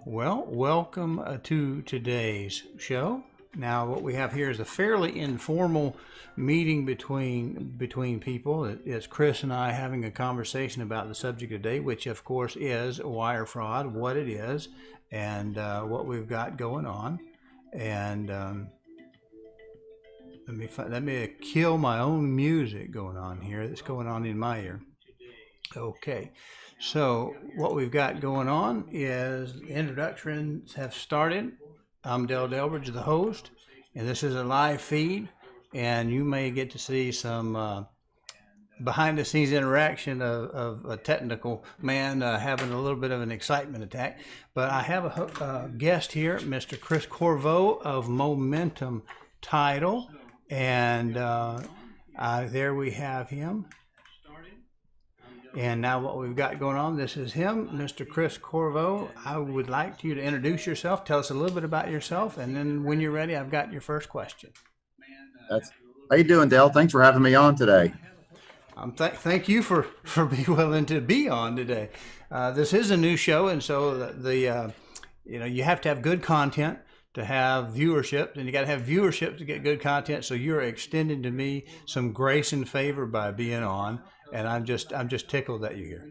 Well, welcome to today's show. Now, what we have here is a fairly informal meeting between people. It's Chris and I having a conversation about the subject today, which of course is wire fraud, what it is, and what we've got going on. And let me kill my own music going on here. That's going on in my ear. Okay, so what we've got going on is the introductions have started. I'm Delbridge, the host, and this is a live feed, and you may get to see some behind the scenes interaction of a technical man having a little bit of an excitement attack. But I have a guest here, Mr. Chris Corriveau of Momentum Title, and there we have him. And now what we've got going on, this is him, Mr. Chris Corriveau. I would like you to introduce yourself, tell us a little bit about yourself, and then when you're ready, I've got your first question. How you doing, Dale? Thanks for having me on today. Thank you for being willing to be on today. This is a new show, and so you have to have good content to have viewership, and you got to have viewership to get good content. So you're extending to me some grace and favor by being on. And I'm just tickled that you're here.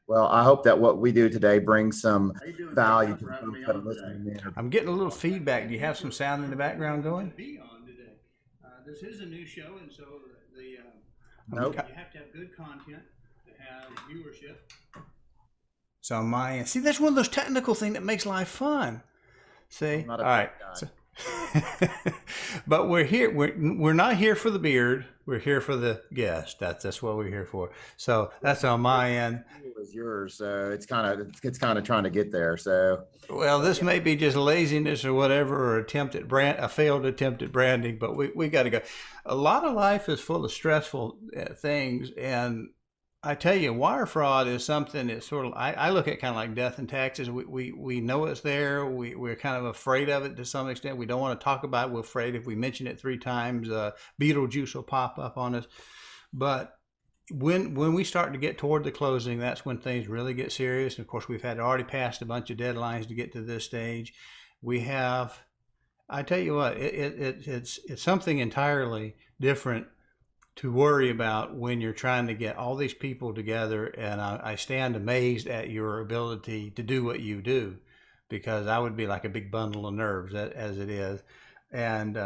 Well, I hope that what we do today brings some value to the folks that are listening. I'm getting a little feedback. Do you have some sound in the background going? This is a new show, and so nope. You have to have good content to have viewership. So on my end, see, that's one of those technical things that makes life fun. See, all right. But we're here. We're not here for the beard. We're here for the guest. That's what we're here for. So that's on my end. It was yours, so it's kind of trying to get there. So well, this may be just laziness or whatever, or a failed attempt at branding. But we got to go. A lot of life is full of stressful things, and I tell you, wire fraud is something that's sort of, I look at kind of like death and taxes. We know it's there. We're kind of afraid of it to some extent. We don't want to talk about it. We're afraid if we mention it 3 times, Beetlejuice will pop up on us. But when we start to get toward the closing, that's when things really get serious. And of course, we've had already passed a bunch of deadlines to get to this stage. I tell you what, it's something entirely different to worry about when you're trying to get all these people together. And I stand amazed at your ability to do what you do, because I would be like a big bundle of nerves as it is. And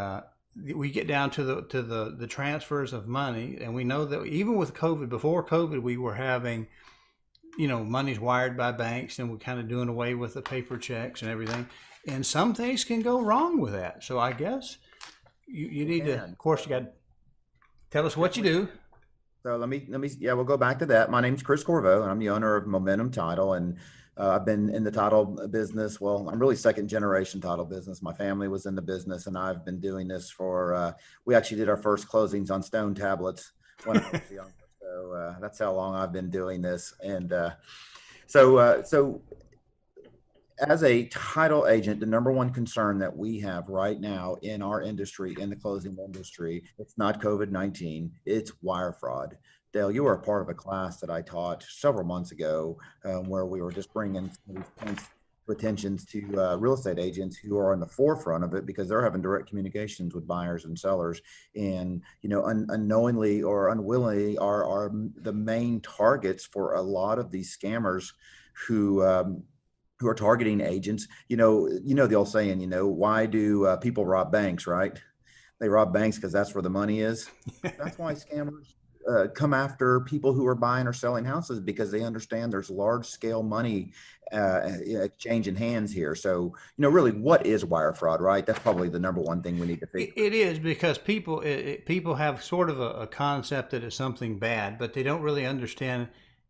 we get down to the transfers of money, and we know that even with COVID, before COVID, we were having, money's wired by banks, and we're kind of doing away with the paper checks and everything. And some things can go wrong with that. So I guess you need to, of course, you got to tell us what you do. So we'll go back to that. My name's Chris Corriveau, and I'm the owner of Momentum Title, and I've been in the title business. Well, I'm really second generation title business. My family was in the business, and I've been doing this for, we actually did our first closings on stone tablets when I was younger. So that's how long I've been doing this. And so as a title agent, the number one concern that we have right now in our industry, in the closing industry, it's not COVID-19, it's wire fraud. Dale, you were a part of a class that I taught several months ago where we were just bringing attentions to real estate agents who are on the forefront of it, because they're having direct communications with buyers and sellers, and unknowingly or unwillingly are the main targets for a lot of these scammers who are targeting agents. You know the old saying, why do people rob banks, right? They rob banks because that's where the money is. That's why scammers come after people who are buying or selling houses, because they understand there's large scale money exchanging hands here. So, really, what is wire fraud, right? That's probably the number one thing we need to figure. It is, because people have sort of a concept that it's something bad, but they don't really understand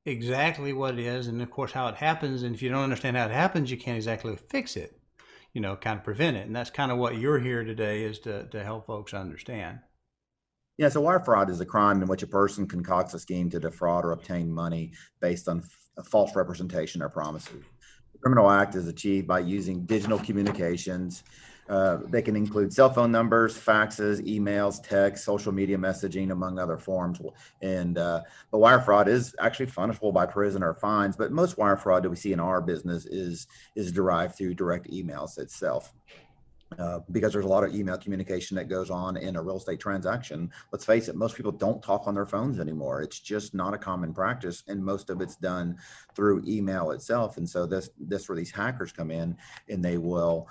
exactly what it is, and of course how it happens. And if you don't understand how it happens, you can't exactly fix it, kind of prevent it. And that's kind of what you're here today, is to help folks understand. Yeah, so wire fraud is a crime in which a person concocts a scheme to defraud or obtain money based on a false representation or promises. The criminal act is achieved by using digital communications, They can include cell phone numbers, faxes, emails, text, social media messaging, among other forms. And but wire fraud is actually punishable by prison or fines. But most wire fraud that we see in our business is derived through direct emails itself. Because there's a lot of email communication that goes on in a real estate transaction. Let's face it, most people don't talk on their phones anymore. It's just not a common practice, and most of it's done through email itself. And so this where these hackers come in, and they will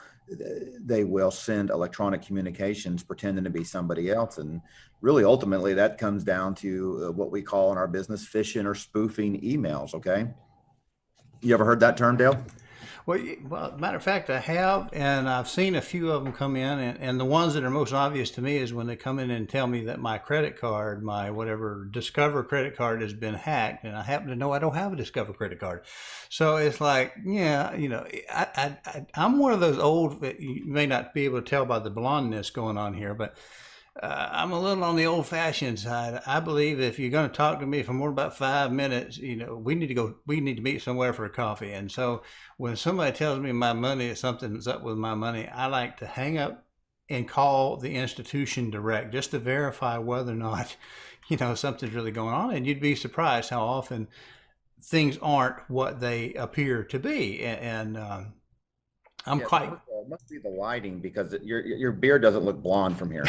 send electronic communications pretending to be somebody else. And really, ultimately, that comes down to what we call in our business phishing or spoofing emails. Okay, you ever heard that term, Dale? Well, matter of fact, I have, and I've seen a few of them come in, and the ones that are most obvious to me is when they come in and tell me that my credit card, my whatever Discover credit card has been hacked, and I happen to know I don't have a Discover credit card. So it's like, yeah, I'm one of those old, you may not be able to tell by the blondness going on here, but I'm a little on the old-fashioned side. I believe if you're going to talk to me for more than about 5 minutes, we need to meet somewhere for a coffee. And so when somebody tells me my money is something's up with my money, I like to hang up and call the institution direct just to verify whether or not, something's really going on. And you'd be surprised how often things aren't what they appear to be. And I'm Yeah, quite. it must be the lighting because your beard doesn't look blonde from here.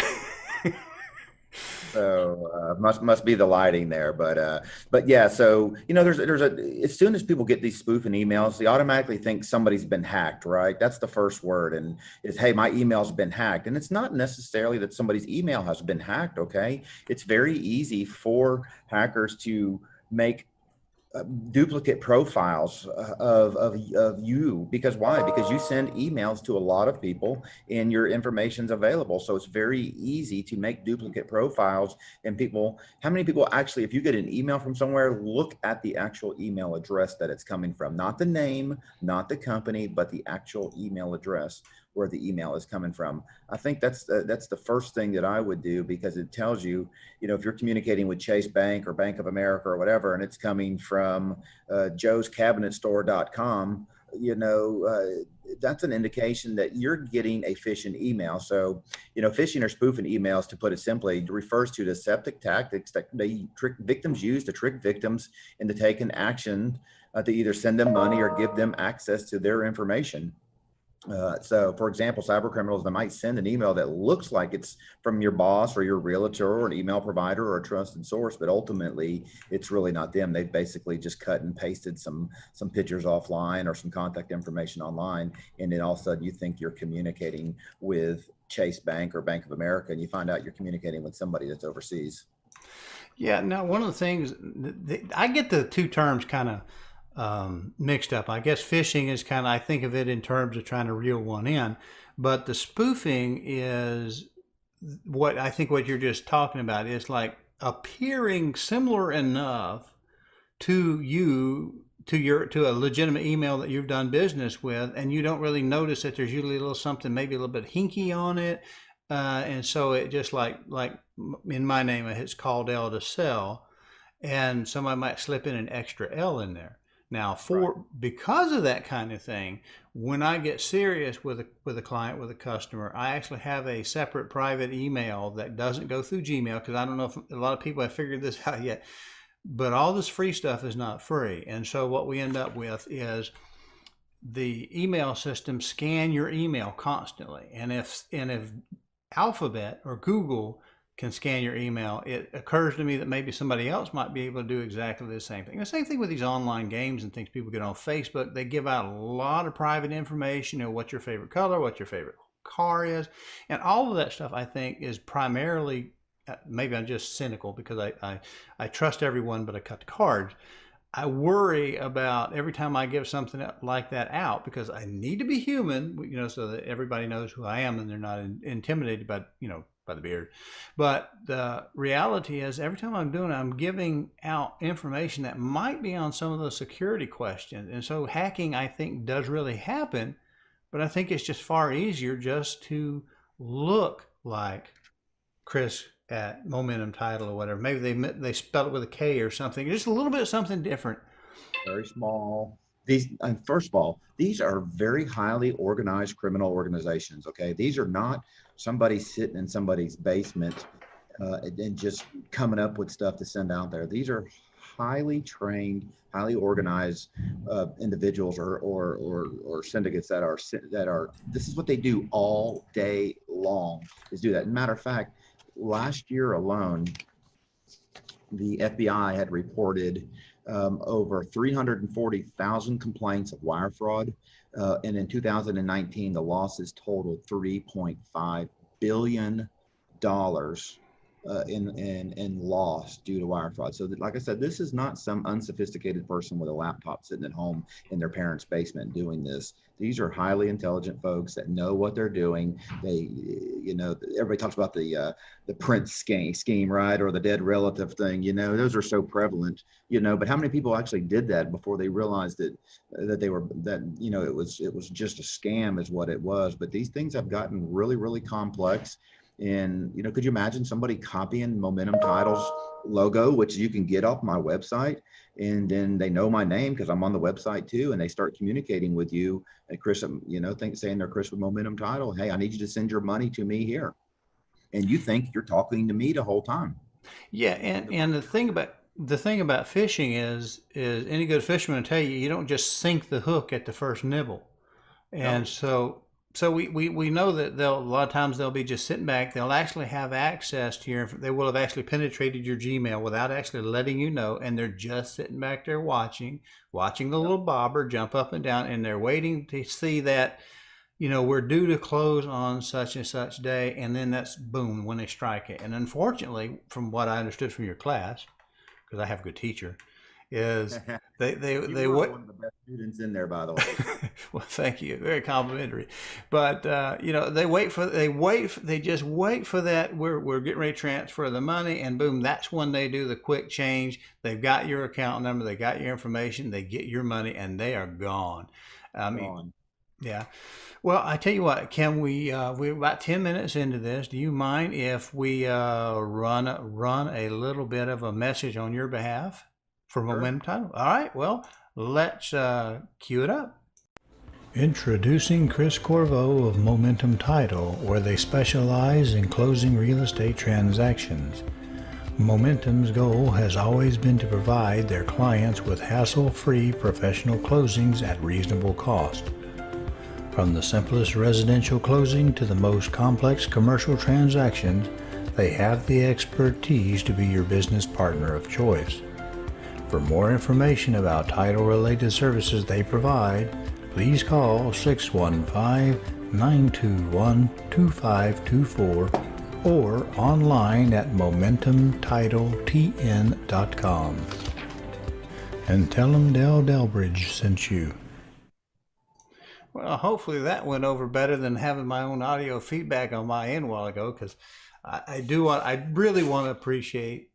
So must be the lighting there, but yeah. So there's a as soon as people get these spoofing emails, they automatically think somebody's been hacked, right? That's the first word, and is hey, my email's been hacked, and it's not necessarily that somebody's email has been hacked. Okay, it's very easy for hackers to make duplicate profiles of you. Because why? Because you send emails to a lot of people and your information's available, so it's very easy to make duplicate profiles. And how many people actually, if you get an email from somewhere, look at the actual email address that it's coming from, not the name, not the company, but the actual email address where the email is coming from. I think that's the first thing that I would do, because it tells you, if you're communicating with Chase Bank or Bank of America or whatever, and it's coming from joescabinetstore.com, that's an indication that you're getting a phishing email. So, phishing or spoofing emails, to put it simply, refers to deceptive tactics that victims use to trick victims into taking action to either send them money or give them access to their information. So, for example, cyber criminals, they might send an email that looks like it's from your boss or your realtor or an email provider or a trusted source, but ultimately it's really not them. They've basically just cut and pasted some pictures offline or some contact information online, and then all of a sudden you think you're communicating with Chase Bank or Bank of America, and you find out you're communicating with somebody that's overseas. Yeah, now one of the things I get the two terms kind of mixed up. I guess phishing is kind of, I think of it in terms of trying to reel one in, but the spoofing is what you're just talking about is like appearing similar enough to you to a legitimate email that you've done business with, and you don't really notice that there's usually a little something, maybe a little bit hinky on it, and so it just like in my name it's CallDelToSell, and somebody might slip in an extra L in there. Now, Right. because of that kind of thing, when I get serious with a client, with a customer, I actually have a separate private email that doesn't go through Gmail, because I don't know if a lot of people have figured this out yet. But all this free stuff is not free, and so what we end up with is the email system scan your email constantly, and if Alphabet or Google can scan your email, it occurs to me that maybe somebody else might be able to do exactly the same thing. The same thing with these online games and things people get on Facebook. They give out a lot of private information, what your favorite color, what your favorite car is, and all of that stuff I think is primarily, maybe I'm just cynical because I trust everyone, but I cut the cards. I worry about every time I give something like that out, because I need to be human, so that everybody knows who I am and they're not intimidated by the beard. But the reality is, every time I'm doing it, I'm giving out information that might be on some of those security questions. And so hacking, I think, does really happen, but I think it's just far easier just to look like Chris at Momentum Title or whatever. Maybe they spell it with a K or something. Just a little bit of something different. Very small. these, first of all, these are very highly organized criminal organizations. Okay. These are not somebody sitting in somebody's basement and just coming up with stuff to send out there. These are highly trained, highly organized individuals or syndicates that are, this is what they do all day long, is do that. Matter of fact, last year alone, the FBI had reported over 340,000 complaints of wire fraud. And in 2019, the losses totaled $3.5 billion in loss due to wire fraud. So like I said, this is not some unsophisticated person with a laptop sitting at home in their parents' basement doing this. These are highly intelligent folks that know what they're doing. They, everybody talks about the Prince scheme, right? Or the dead relative thing, those are so prevalent, but how many people actually did that before they realized that it was just a scam is what it was. But these things have gotten really, really complex. And, could you imagine somebody copying Momentum Title's logo, which you can get off my website, and then they know my name because I'm on the website too, and they start communicating with you, and Chris, saying they're Chris with Momentum Title. Hey, I need you to send your money to me here. And you think you're talking to me the whole time. Yeah, and the thing about fishing is any good fisherman will tell you, you don't just sink the hook at the first nibble. And No. so we know that a lot of times they'll be just sitting back. They'll actually have access to they will have actually penetrated your Gmail without actually letting you know. And they're just sitting back there watching the little bobber jump up and down. And they're waiting to see that, we're due to close on such and such day. And then that's boom, when they strike it. And unfortunately, from what I understood from your class, because I have a good teacher, is they were what one of the best students in there, by the way. well, thank you, very complimentary. But they just wait for that. We're getting ready to transfer the money, and boom, that's when they do the quick change. They've got your account number, they got your information, they get your money, and they are gone. I mean, yeah. Well, I tell you what, can we're about 10 minutes into this. Do you mind if we run a little bit of a message on your behalf for Sure. Momentum Title? All right, well, let's cue it up. Introducing Chris Corriveau of Momentum Title, where they specialize in closing real estate transactions. Momentum's goal has always been to provide their clients with hassle-free professional closings at reasonable cost. From the simplest residential closing to the most complex commercial transactions, they have the expertise to be your business partner of choice. For more information about title-related services they provide, please call 615-921-2524 or online at MomentumTitleTN.com. And tell them Delbridge sent you. Well, hopefully that went over better than having my own audio feedback on my end a while ago, because I really want to appreciate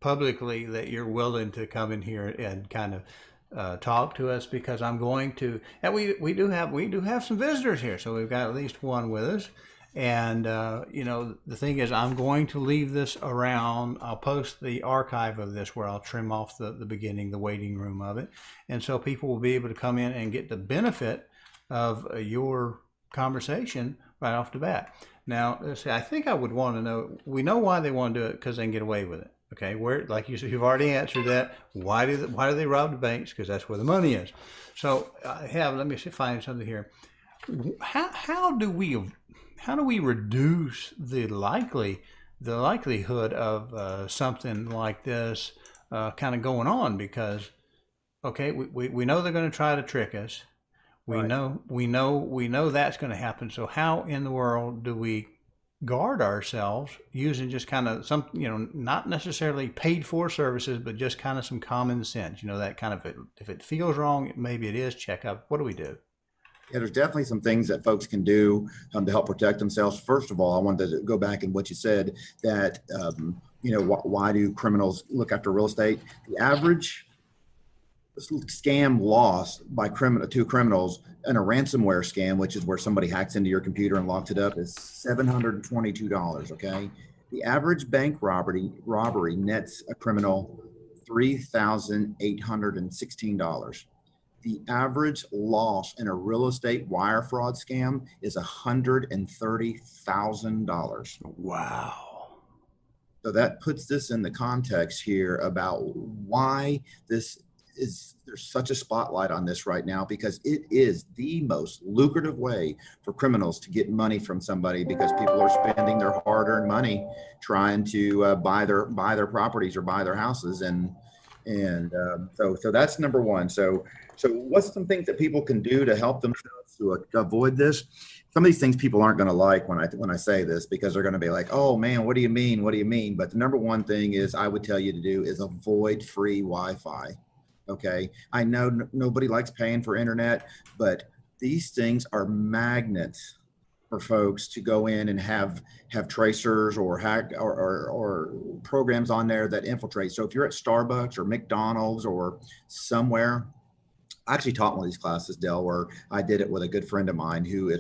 publicly that you're willing to come in here and kind of talk to us, because I'm going to, and we do have some visitors here, so we've got at least one with us. And the thing is, I'm going to leave this around. I'll post the archive of this where I'll trim off the beginning, the waiting room of it, and so people will be able to come in and get the benefit of your conversation right off the bat. Now, let's see, I think I would want to know, we know why they want to do it, because they can get away with it. Okay, where, like you said, you've already answered that. Why do they rob the banks? Because that's where the money is. So let me find something here. How do we reduce the likelihood of something like this kind of going on? Because okay, we know they're going to try to trick us. We know that's going to happen. So how in the world do we guard ourselves using just kind of some, not necessarily paid for services, but just kind of some common sense, that kind of, if it feels wrong, maybe it is, check up. What do we do? Yeah, there's definitely some things that folks can do to help protect themselves. First of all, I wanted to go back and what you said that, why do criminals look after real estate? The average scam loss by two criminals in a ransomware scam, which is where somebody hacks into your computer and locks it up, is $722. Okay, the average bank robbery nets a criminal $3,816. The average loss in a real estate wire fraud scam is $130,000. Wow. So that puts this in the context here about why this is, there's such a spotlight on this right now, because it is the most lucrative way for criminals to get money from somebody, because people are spending their hard-earned money trying to buy their properties or buy their houses, so that's number one. So what's some things that people can do to help themselves to avoid this? Some of these things people aren't going to like when I say this, because they're going to be like, oh man, what do you mean? What do you mean? But the number one thing is I would tell you to do is avoid free Wi-Fi. Okay. I know nobody likes paying for internet, but these things are magnets for folks to go in and have tracers or hack or programs on there that infiltrate. So if you're at Starbucks or McDonald's or somewhere, I actually taught one of these classes, Del, where I did it with a good friend of mine who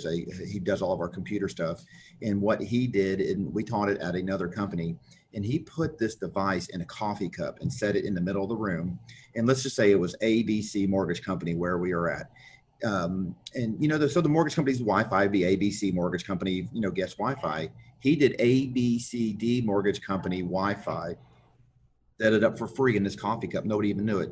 he does all of our computer stuff. And what he did, and we taught it at another company, and he put this device in a coffee cup and set it in the middle of the room. And let's just say it was ABC Mortgage Company where we are at. And so the mortgage company's Wi-Fi would be ABC Mortgage Company, guest Wi-Fi. He did ABCD Mortgage Company Wi-Fi, set it up for free in this coffee cup. Nobody even knew it.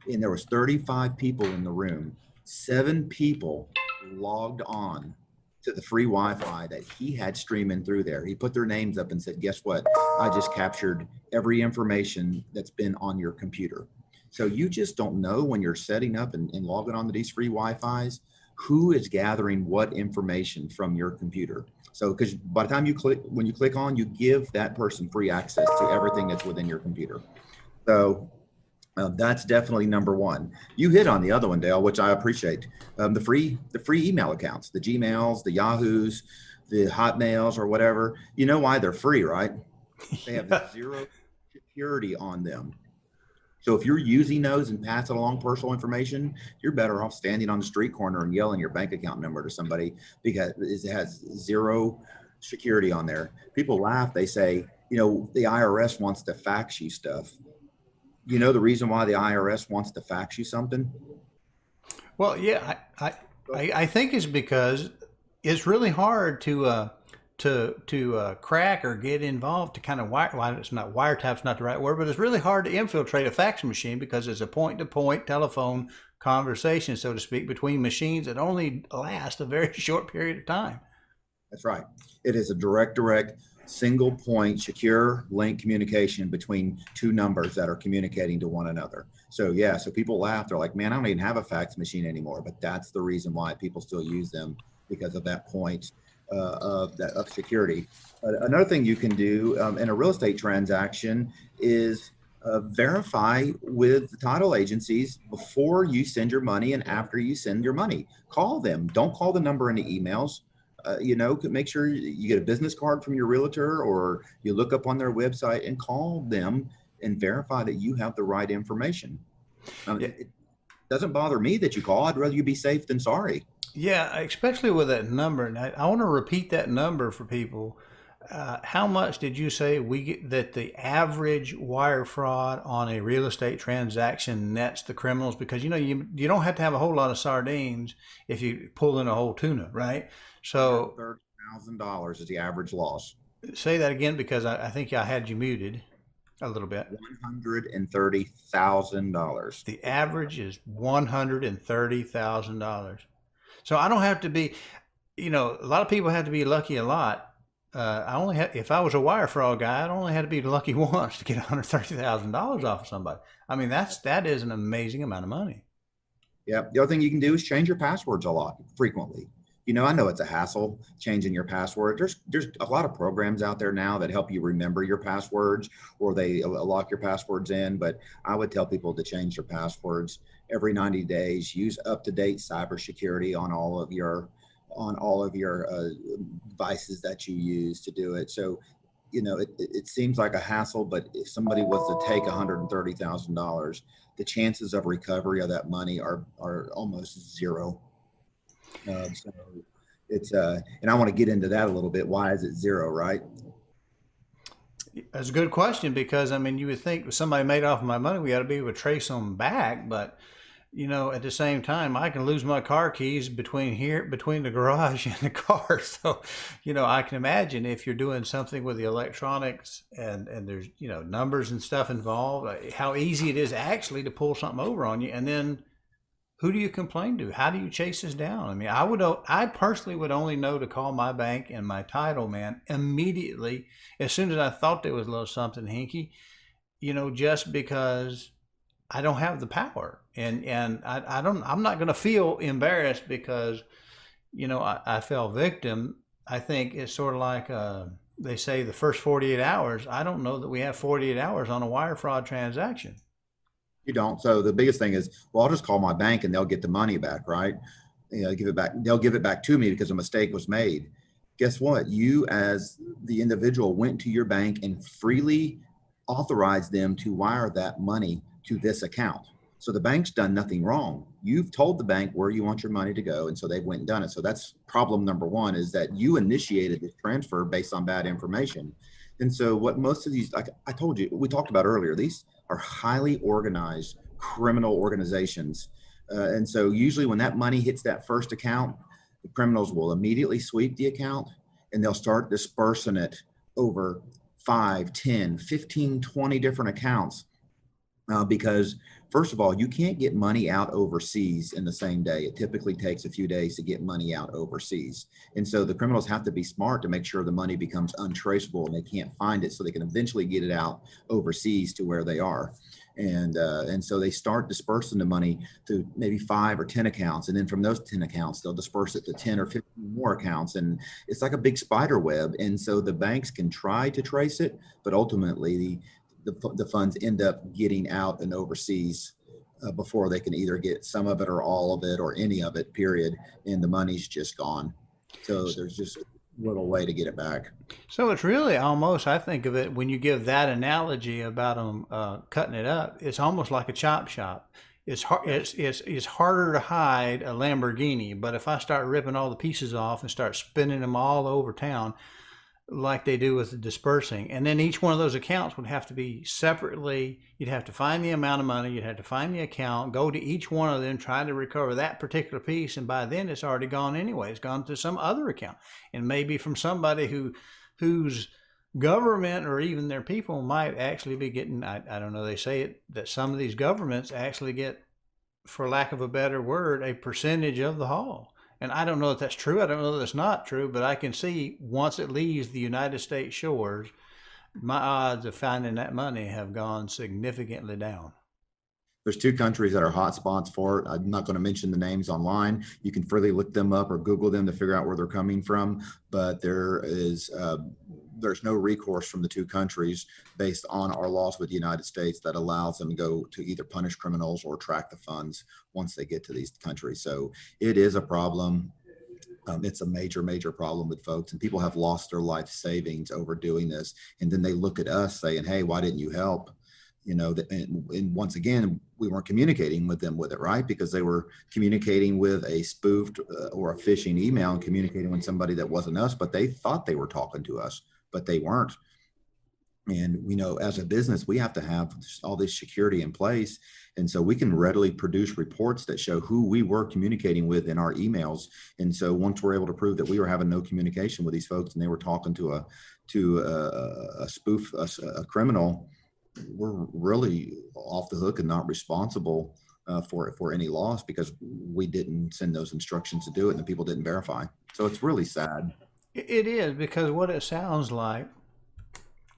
And there was 35 people in the room. 7 people logged on to the free Wi-Fi that he had streaming through there. He put their names up and said, guess what? I just captured every information that's been on your computer. So you just don't know when you're setting up and logging on to these free Wi-Fis, who is gathering what information from your computer. So, because by the time when you click on, you give that person free access to everything that's within your computer. So that's definitely number one. You hit on the other one, Dale, which I appreciate. The free email accounts, the Gmails, the Yahoos, the Hotmails, or whatever. You know why they're free, right? They have zero security on them. So if you're using those and passing along personal information, you're better off standing on the street corner and yelling your bank account number to somebody, because it has zero security on there. People laugh. They say, the IRS wants to fax you stuff. The reason why the IRS wants to fax you something? Well, yeah, I think it's because it's really hard to crack or get involved to kind of it's not wiretap's not the right word, but it's really hard to infiltrate a fax machine, because it's a point-to-point telephone conversation, so to speak, between machines that only last a very short period of time. That's right. It is a direct single point secure link communication between two numbers that are communicating to one another. So so people laugh. They're like, man, I don't even have a fax machine anymore. But that's the reason why people still use them, because of that point of security. Another thing you can do in a real estate transaction is verify with the title agencies before you send your money and after you send your money. Call them. Don't call the number in the emails. Make sure you get a business card from your realtor, or you look up on their website and call them and verify that you have the right information. It doesn't bother me that you call. I'd rather you be safe than sorry. Yeah, especially with that number. And I want to repeat that number for people. How much did you say that the average wire fraud on a real estate transaction nets the criminals? Because you don't have to have a whole lot of sardines if you pull in a whole tuna, right? So $30,000 is the average loss. Say that again, because I think I had you muted a little bit. $130,000. The average is $130,000. So I don't have to be, a lot of people have to be lucky a lot. If I was a wire fraud guy, I'd only had to be lucky once to get $130,000 off of somebody. I mean, that is an amazing amount of money. Yeah. The other thing you can do is change your passwords a lot frequently. I know it's a hassle changing your password. There's a lot of programs out there now that help you remember your passwords, or they lock your passwords in. But I would tell people to change their passwords every 90 days. Use up-to-date cybersecurity on all of your devices that you use to do it. So, it seems like a hassle, but if somebody was to take $130,000, the chances of recovery of that money are almost zero. So it's and I want to get into that a little bit. Why is it zero, right? That's a good question, because you would think if somebody made off my money, we got to be able to trace them back, but at the same time, I can lose my car keys between the garage and the car. So, I can imagine if you're doing something with the electronics and there's, numbers and stuff involved, how easy it is actually to pull something over on you. And then who do you complain to? How do you chase this down? I mean, I personally would only know to call my bank and my title man immediately as soon as I thought there was a little something hinky, just because I don't have the power, and I'm not going to feel embarrassed because I fell victim. I think it's sort of like they say the first 48 hours. I don't know that we have 48 hours on a wire fraud transaction. You don't. So the biggest thing is, well, I'll just call my bank and they'll get the money back, right? Give it back. They'll give it back to me because a mistake was made. Guess what? You, as the individual, went to your bank and freely authorized them to wire that money to this account. So the bank's done nothing wrong. You've told the bank where you want your money to go, and so they went and done it. So that's problem number one, is that you initiated this transfer based on bad information. And so what most of these, like I told you, we talked about earlier, these are highly organized criminal organizations. And so usually when that money hits that first account, the criminals will immediately sweep the account and they'll start dispersing it over 5, 10, 15, 20 different accounts. Because first of all, you can't get money out overseas in the same day. It typically takes a few days to get money out overseas. And so the criminals have to be smart to make sure the money becomes untraceable and they can't find it, so they can eventually get it out overseas to where they are. And so they start dispersing the money to maybe 5 or 10 accounts. And then from those 10 accounts, they'll disperse it to 10 or 15 more accounts. And it's like a big spider web. And so the banks can try to trace it, but ultimately the funds end up getting out and overseas before they can either get some of it or all of it or any of it, period. And the money's just gone. So there's just little way to get it back. So it's really almost, I think of it, when you give that analogy about them cutting it up, it's almost like a chop shop. It's harder to hide a Lamborghini, but if I start ripping all the pieces off and start spinning them all over town, like they do with the dispersing, and then each one of those accounts would have to be separately. You'd have to find the amount of money, you'd have to find the account, go to each one of them, try to recover that particular piece, and by then it's already gone anyway. It's gone to some other account, and maybe from somebody whose government or even their people might actually be getting, I don't know, they say it that some of these governments actually get, for lack of a better word, a percentage of the haul. And I don't know if that's true. I don't know that it's not true, but I can see once it leaves the United States shores, my odds of finding that money have gone significantly down. There's 2 countries that are hot spots for it. I'm not going to mention the names online. You can freely look them up or Google them to figure out where they're coming from. But there's no recourse from the 2 countries based on our laws with the United States that allows them to go to either punish criminals or track the funds once they get to these countries. So it is a problem. It's a major, major problem with folks, and people have lost their life savings over doing this. And then they look at us saying, hey, why didn't you help? And once again, we weren't communicating with them with it, right? Because they were communicating with a spoofed or a phishing email and communicating with somebody that wasn't us, but they thought they were talking to us, but they weren't. And, as a business, we have to have all this security in place. And so we can readily produce reports that show who we were communicating with in our emails. And so once we're able to prove that we were having no communication with these folks and they were talking to a spoof, a criminal, we're really off the hook and not responsible for any loss because we didn't send those instructions to do it and the people didn't verify. So it's really sad. It is, because what it sounds like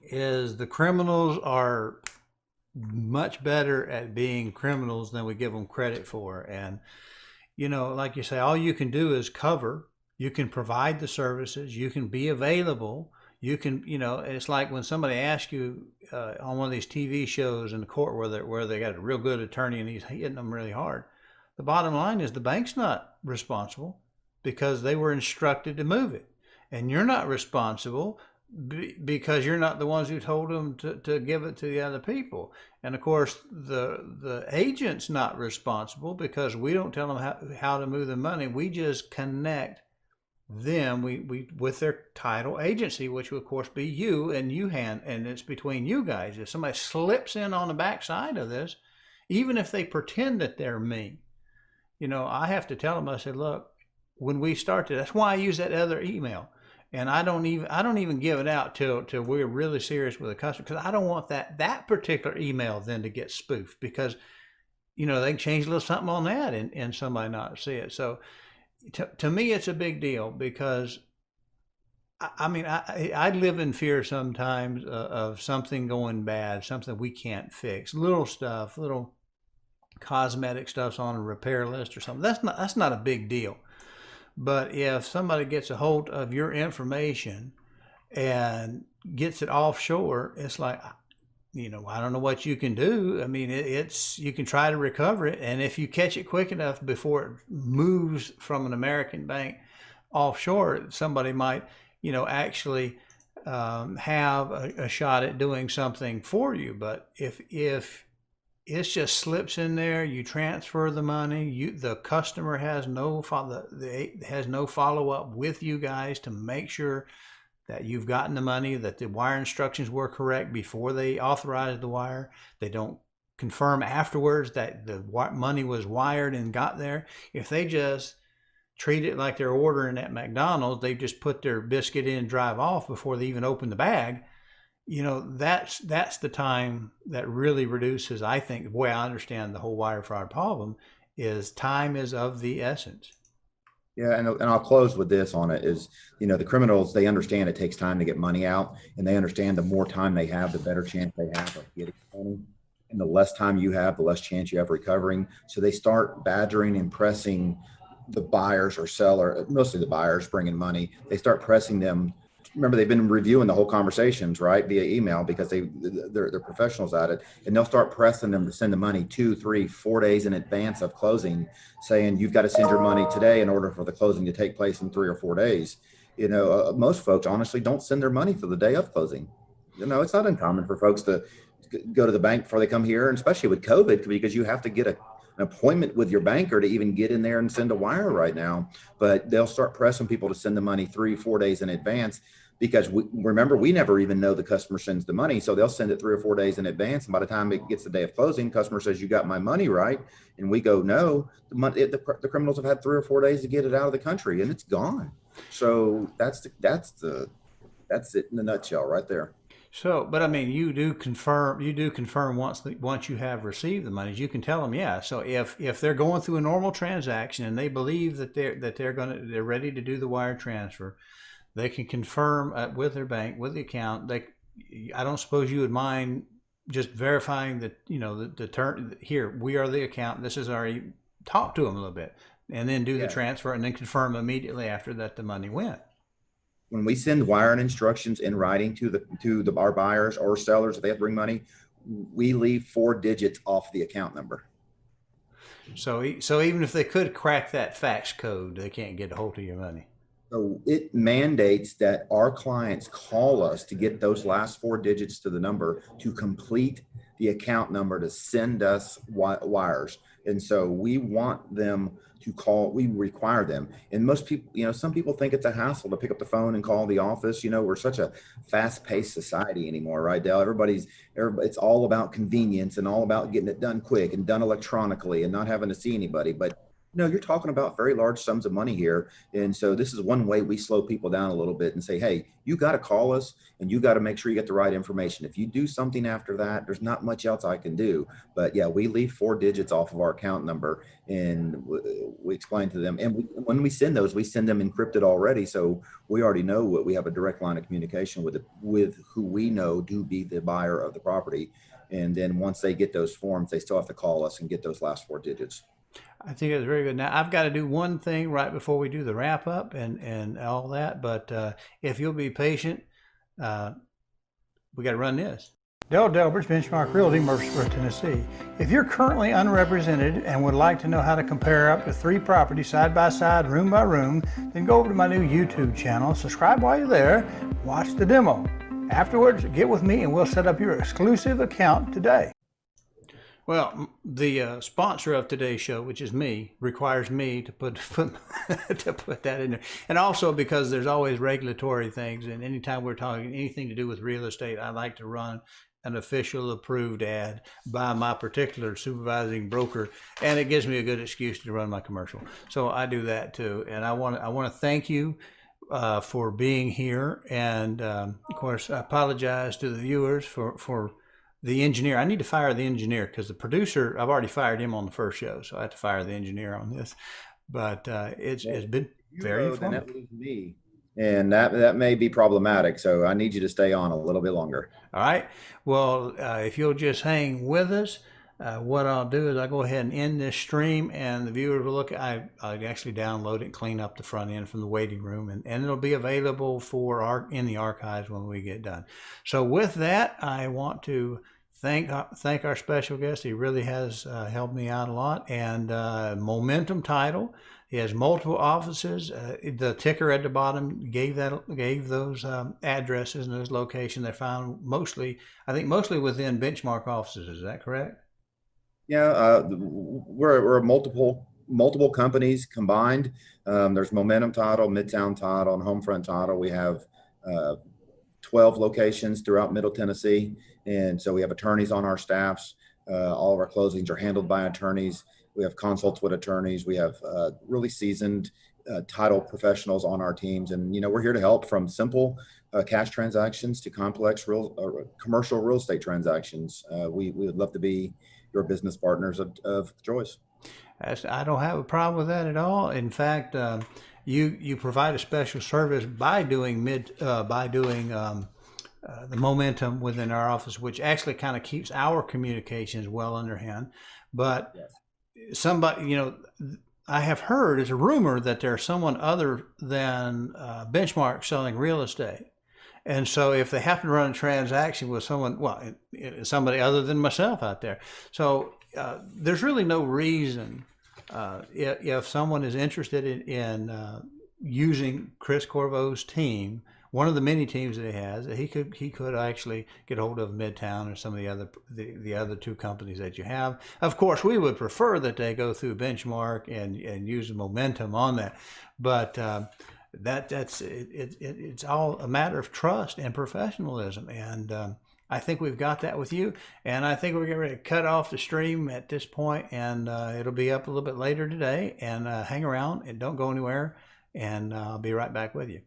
is the criminals are much better at being criminals than we give them credit for. And, like you say, all you can do is cover, you can provide the services, you can be available. You can, it's like when somebody asks you on one of these TV shows in the court where they got a real good attorney and he's hitting them really hard. The bottom line is the bank's not responsible because they were instructed to move it. And you're not responsible because you're not the ones who told them to give it to the other people. And of course, the agent's not responsible because we don't tell them how to move the money. We just connect them we with their title agency, which will of course be you, and and it's between you guys. If somebody slips in on the backside of this, even if they pretend that they're me, I have to tell them, I said, look, when we started, that's why I use that other email. And I don't even give it out till we're really serious with a customer, because I don't want that particular email then to get spoofed, because they can change a little something on that and somebody not see it. So to me, it's a big deal, because I mean, I live in fear sometimes of something going bad, something we can't fix, little stuff, little cosmetic stuff's on a repair list or something. That's not a big deal. But if somebody gets a hold of your information and gets it offshore, it's like, I don't know what you can do. I mean, you can try to recover it. And if you catch it quick enough before it moves from an American bank offshore, somebody might, actually have a shot at doing something for you. But if it just slips in there, you transfer the money, the customer has no follow up with you guys to make sure that you've gotten the money, that the wire instructions were correct before they authorized the wire. They don't confirm afterwards that the money was wired and got there. If they just treat it like they're ordering at McDonald's, they just put their biscuit in and drive off before they even open the bag, that's the time that really reduces, I think, the way I understand the whole wire fraud problem is time is of the essence. Yeah, and I'll close with this on it is, the criminals, they understand it takes time to get money out, and they understand the more time they have, the better chance they have of getting money. And the less time you have, the less chance you have recovering. So they start badgering and pressing the buyers or seller, mostly the buyers bringing money. They start pressing them. Remember, they've been reviewing the whole conversations, right, via email, because they're professionals at it, and they'll start pressing them to send the money 2, 3, 4 days in advance of closing, saying you've got to send your money today in order for the closing to take place in 3 or 4 days. Most folks honestly don't send their money for the day of closing. It's not uncommon for folks to go to the bank before they come here, and especially with COVID, because you have to get an appointment with your banker to even get in there and send a wire right now. But they'll start pressing people to send the money 3, 4 days in advance, because we never even know the customer sends the money. So they'll send it 3 or 4 days in advance. And by the time it gets the day of closing, customer says, you got my money, right? And we go, no, the criminals have had 3 or 4 days to get it out of the country, and it's gone. So that's it in a nutshell right there. So, but I mean, you do confirm once you have received the money, you can tell them, yeah. So if they're going through a normal transaction and they believe that they're ready to do the wire transfer, they can confirm with their bank, with the account. I don't suppose you would mind just verifying that, the term here, we are the account. This is talk to them a little bit, and then do the transfer, and then confirm immediately after that the money went. When we send wiring instructions in writing to our buyers or sellers, if they have to bring money, we leave 4 digits off the account number. So even if they could crack that fax code, they can't get a hold of your money. So it mandates that our clients call us to get those last 4 digits to the number to complete the account number to send us wires. And so we want them to call, we require them. And most people, some people think it's a hassle to pick up the phone and call the office. We're such a fast-paced society anymore, right, Dale? It's all about convenience and all about getting it done quick and done electronically and not having to see anybody. But you're talking about very large sums of money here. And so this is one way we slow people down a little bit and say, hey, you got to call us and you got to make sure you get the right information. If you do something after that, there's not much else I can do. But yeah, we leave 4 digits off of our account number, and we explain to them. And when we send those, we send them encrypted already. So we already know we have a direct line of communication with who we know to be the buyer of the property. And then once they get those forms, they still have to call us and get those last 4 digits. I think it's very good. Now, I've got to do one thing right before we do the wrap up and all that, but if you'll be patient, we got to run this. Delbridge, Benchmark Realty, Murfreesboro, Tennessee. If you're currently unrepresented and would like to know how to compare up to 3 properties side by side, room by room, then go over to my new YouTube channel, subscribe while you're there, watch the demo. Afterwards, get with me and we'll set up your exclusive account today. Well, the sponsor of today's show, which is me, requires me to put that in there. And also because there's always regulatory things, and anytime we're talking anything to do with real estate, I like to run an official approved ad by my particular supervising broker, and it gives me a good excuse to run my commercial. So I do that too, and I want to thank you for being here, and of course I apologize to the viewers for the engineer. I need to fire the engineer because the producer, I've already fired him on the first show, so I have to fire the engineer on this. But it's been very informative. That was me, and that may be problematic. So I need you to stay on a little bit longer. All right. Well, if you'll just hang with us, what I'll do is I'll go ahead and end this stream, and the viewers will look. I actually download it and clean up the front end from the waiting room, and it'll be available for in the archives when we get done. So with that, I want to thank our special guest. He really has helped me out a lot. And Momentum Title. He has multiple offices. The ticker at the bottom gave those addresses and those locations. They're found mostly within Benchmark offices. Is that correct? Yeah, we're multiple companies combined. There's Momentum Title, Midtown Title, and Homefront Title. We have 12 locations throughout Middle Tennessee, and so we have attorneys on our staffs. All of our closings are handled by attorneys. We have consults with attorneys. We have really seasoned title professionals on our teams, and we're here to help from simple cash transactions to complex commercial real estate transactions. We would love to be your business partners of choice. I don't have a problem with that at all. In fact, you provide a special service by doing the momentum within our office, which actually kind of keeps our communications well underhand. But yes. Somebody, I have heard, it's a rumor that there's someone other than Benchmark selling real estate. And so if they happen to run a transaction with somebody other than myself out there. So there's really no reason if someone is interested in using Chris Corriveau's team, one of the many teams that he has, he could actually get hold of Midtown or some of the other two companies that you have. Of course, we would prefer that they go through Benchmark and use the momentum on that, but it's all a matter of trust and professionalism, and I think we've got that with you. And I think we're getting ready to cut off the stream at this point, and it'll be up a little bit later today. And hang around and don't go anywhere, and I'll be right back with you.